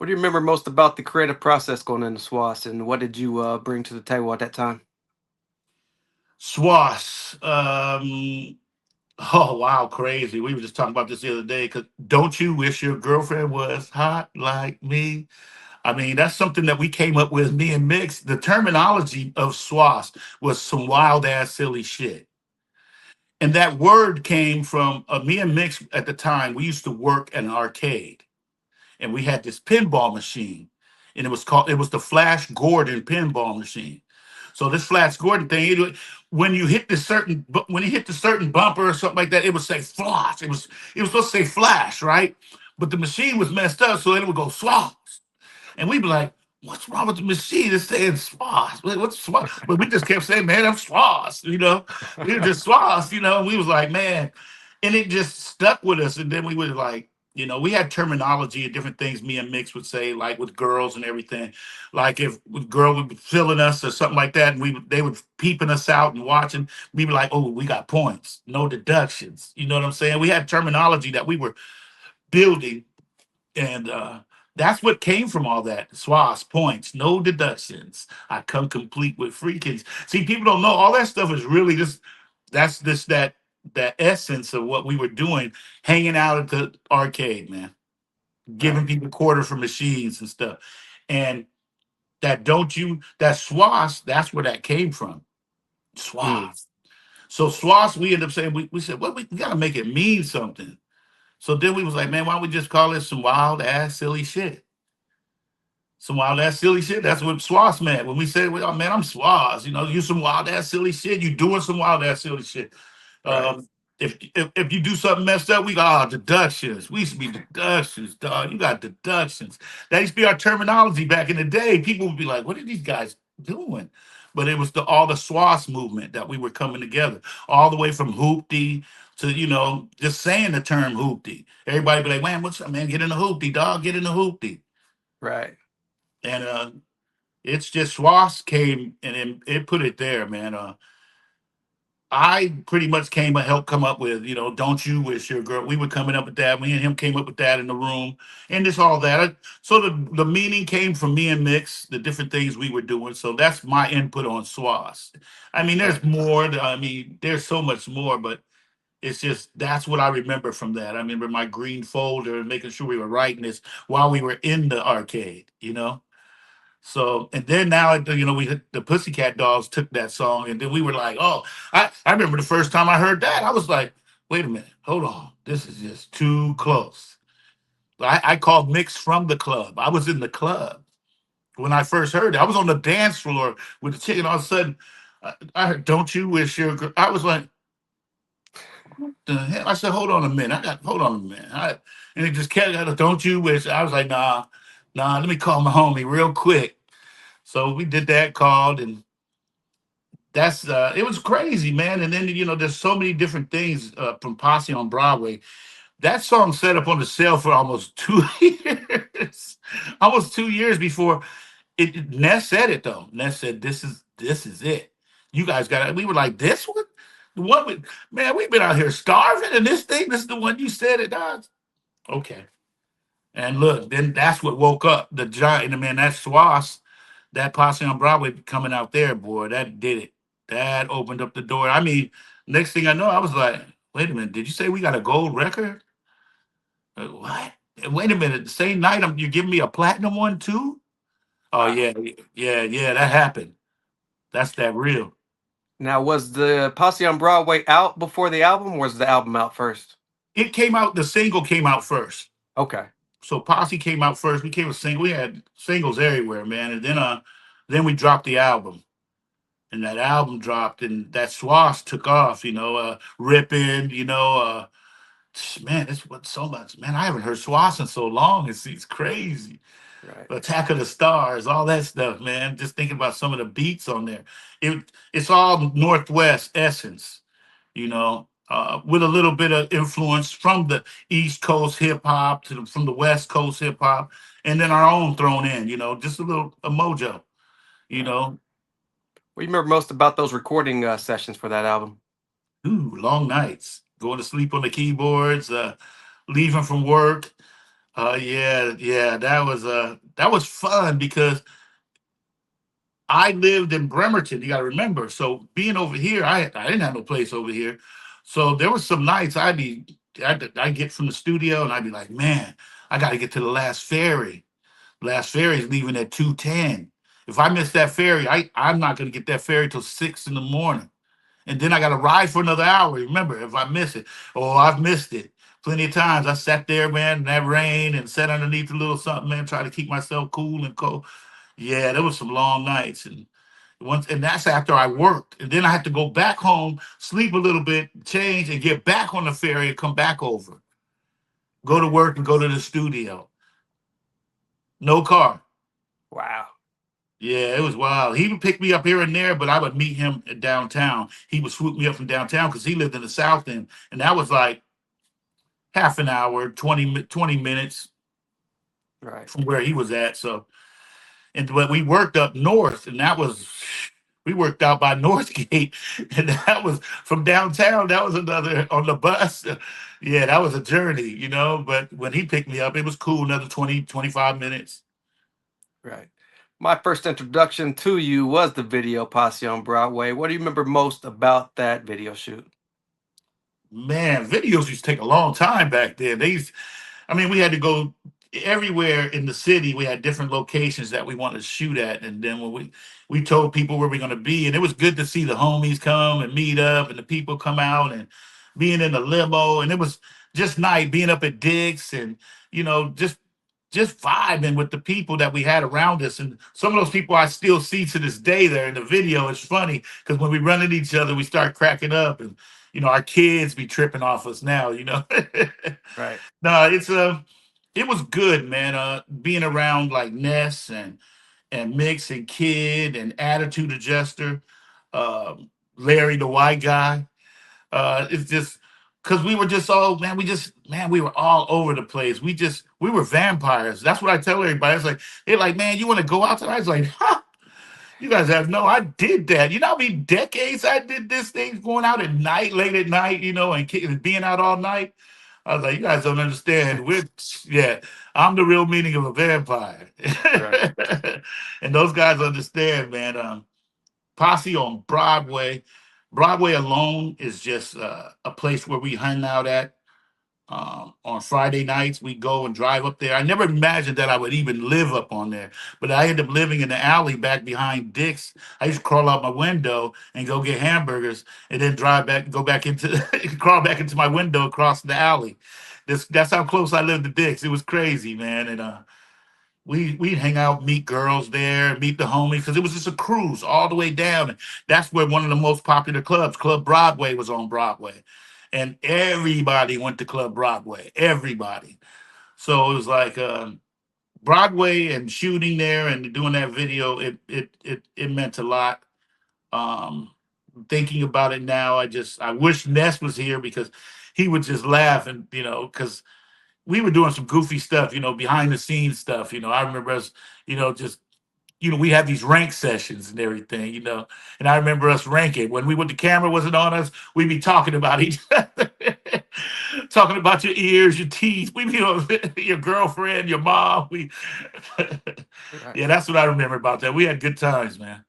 What do you remember most about the creative process going into SWAS, and what did you bring to the table at that time? SWAS. Oh wow, crazy. We were just talking about this the other day. Cause don't you wish your girlfriend was hot like me? I mean, that's something that we came up with, me and Mix. The terminology of SWAS was some wild ass silly shit. And that word came from me and Mix at the time. We used to work at an arcade and we had this pinball machine. And it was the Flash Gordon pinball machine. So this Flash Gordon thing, when you hit the certain bumper or something like that, it would say floss. It was supposed to say flash, right? But the machine was messed up, so it would go sloss. And we'd be like, what's wrong with the machine? It's saying SWAS. What's SWAS? But we just kept saying, man, I'm SWAS. We were just SWAS. And we was like, man. And it just stuck with us. And then we would like, we had terminology and different things me and Mix would say, like with girls and everything. Like if a girl would be feeling us or something like that, and they would peeping us out and watching, we'd be like, oh, we got points, no deductions. You know what I'm saying? We had terminology that we were building and that's what came from all that. SWAS points, no deductions. I come complete with freakings. See, people don't know all that stuff is really just that's this that essence of what we were doing, hanging out at the arcade, man, Right. giving people quarter for machines and stuff. And that SWAS, that's where that came from. Mm. SWAS. So SWAS, we ended up saying we said, well, we gotta make it mean something. So then we was like, man, why don't we just call it some wild ass silly shit? Some wild ass silly shit. That's what SWAS meant. When we said, well, man, I'm SWAS, you some wild ass silly shit. You doing some wild ass silly shit. Right. If you do something messed up, we got deductions. We used to be deductions, dog. You got deductions. That used to be our terminology back in the day. People would be like, what are these guys doing? But it was all the SWAS movement that we were coming together, all the way from hoopty to, just saying the term hoopty. Everybody be like, man, what's up, man? Get in the hoopty, dog. Get in the hoopty. Right. And it's just SWAS came and it put it there, man. I pretty much came and helped come up with, don't you wish your girl. We were coming up with that. Me and him came up with that in the room, and just all that. So the meaning came from me and Mix, the different things we were doing. So that's my input on SWAS. I mean, there's Right. more. I mean, there's so much more, but it's just that's what I remember from that. I remember my green folder and making sure we were writing this while we were in the arcade. So and then now we the Pussycat Dolls took that song and then we were like, oh, I remember the first time I heard that I was like, wait a minute, hold on, this is just too close. I called Mix from the club. I was in the club when I first heard it. I was on the dance floor with the chicken. All of a sudden, I heard "Don't You Wish Your Girl." I was like, the hell? I said, hold on a minute. Hold on a minute. And it just kept, "Don't You Wish." I was like, nah. Let me call my homie real quick. So we did that, called, and that's it was crazy, man. And then there's so many different things from Posse on Broadway. That song set up on the sale for almost 2 years, almost 2 years before Ness said it though. Ness said, "This is it. You guys got it." We were like, "This one, the one with man, we've been out here starving, and this thing, this is the one you said it does." Okay. And look, then that's what woke up the giant. And man, that SWAS, that Posse on Broadway coming out there, boy, that did it. That opened up the door. I mean, next thing I know, I was like, wait a minute, did you say we got a gold record? What? Wait a minute, the same night you're giving me a platinum one too? Oh Wow. yeah, yeah, that happened. That's that real. Now, was the Posse on Broadway out before the album, or was the album out first? It came out, the single came out first. Okay. So Posse came out first. We came with single. We had singles everywhere, man. And then we dropped the album. And that album dropped and that SWAS took off, ripping, man, it's what so much, man. I haven't heard SWAS in so long. It's crazy. Right. Attack of the Stars, all that stuff, man. Just thinking about some of the beats on there. It's all Northwest essence, with a little bit of influence from the East Coast hip hop from the West Coast hip hop, and then our own thrown in, just a little a mojo, you Right. know. What do you remember most about those recording sessions for that album? Ooh, long nights, going to sleep on the keyboards, leaving from work, Yeah, yeah, that was fun because I lived in Bremerton. You got to remember. So being over here, I didn't have no place over here. So there was some nights I'd get from the studio and I'd be like, man, I got to get to the last ferry. Last ferry is leaving at 2:10. If I miss that ferry, I'm not going to get that ferry till 6 in the morning, and then I got to ride for another hour. Remember, if I miss it, oh, I've missed it plenty of times. I sat there, man, in that rain and sat underneath a little something, man, try to keep myself cool and cold. Yeah, there was some long nights, and once, and that's after I worked, and then I had to go back home, sleep a little bit, change, and get back on the ferry and come back over, go to Right. work and go to the studio. No car. Wow. Yeah, it was wild. He would pick me up here and there, but I would meet him at downtown. He would swoop me up from downtown because he lived in the South End, and that was like half an hour, 20 minutes Right. from where he was at. So, and but we worked up north, and that was we worked out by Northgate, and that was from downtown. That was another on the bus. Yeah, that was a journey, you know. But when he picked me up, it was cool. Another 20, 25 minutes. Right. My first introduction to you was the video Posse on Broadway. What do you remember most about that video shoot? Man, videos used to take a long time back then. I mean, we had to go everywhere in the city. We had different locations that we wanted to shoot at, and then when we told people where we're going to be, and it was good to see the homies come and meet up, and the people come out and being in the limo, and it was just nice being up at Dick's and just vibing with the people that we had around us. And some of those people I still see to this day there in the video. It's funny because when we run into each other, we start cracking up, and our kids be tripping off us now. Right. No, it was good, man. Being around like Ness and Mix and Kid and Attitude Adjuster, Larry the White Guy. It's just because we were just all man. We were all over the place. We were vampires. That's what I tell everybody. It's like they're like, man, you want to go out tonight? It's like, ha. You guys have no, I did that. You know how many decades I did this thing, going out at night, late at night, and being out all night. I was like, you guys don't understand. Yeah, I'm the real meaning of a vampire. Right. And those guys understand, man. Posse on Broadway. Broadway alone is just a place where we hang out at. On Friday nights, we go and drive up there. I never imagined that I would even live up on there, but I ended up living in the alley back behind Dick's. I used to crawl out my window and go get hamburgers, and then drive back, go back into, crawl back into my window across the alley. That's how close I lived to Dick's. It was crazy, man. And we'd hang out, meet girls there, meet the homies, because it was just a cruise all the way down. And that's where one of the most popular clubs, Club Broadway, was on Broadway. And everybody went to Club Broadway. Everybody. So it was like Broadway and shooting there and doing that video, it meant a lot. Um, Thinking about it now, I wish Ness was here because he would just laugh and because we were doing some goofy stuff, behind the scenes stuff. I remember us, just we had these rank sessions and everything, and I remember us ranking when the camera wasn't on us, we'd be talking about each other, talking about your ears, your teeth, we be your girlfriend, your mom. Right. Yeah, that's what I remember about that. We had good times, man.